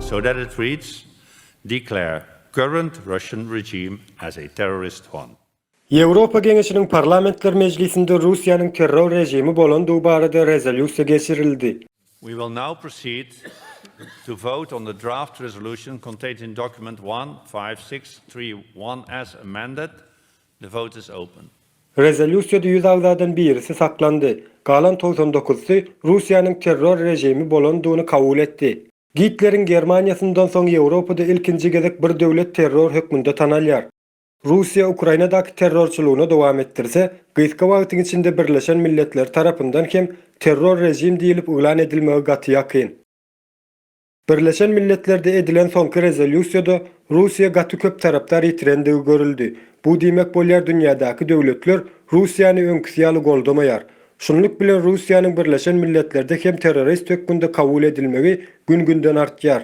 so that it reads, declare current Russian regime as a terrorist one. Ýewropa Geňeşiniň Parlamentler Mejlisinde Russiýanyň terror rejimi bolandygy barada rezolýusiýa geçirildi. We will now proceed to vote on the draft resolution contained in document 15631 as amended. The vote is open. Rezolýusiýada 100 agzadan birisi saklandy. Galan 99-sy Russiýanyň terror rejimi bolandygyny kabul etdi. Hitler'in Germaniýasyndan soň Ýewropada ilkinji gezek bir döwlet terror hökmünde tanalýar. Russiýa Ukrainadaky terrorçylygyny dowam etdirse, gyzga wagtyň içinde Birleşen Milletler tarapyndan hem terror rejim diýilip ulan edilmegi gaty ýakyn. Birleşen Milletler'de edilen soňky rezolýusiýada Russiýa gaty köp tarapdar ýitirendigi görüldi. Bu diýmek bolýar dünýädäki döwletler Russiýany öňküsýäli goldamaýar. Şunluk bilen Russiýanyň Birleşen Milletler'de hem terörist hökmünde kabul edilmegi gün-günden artýar.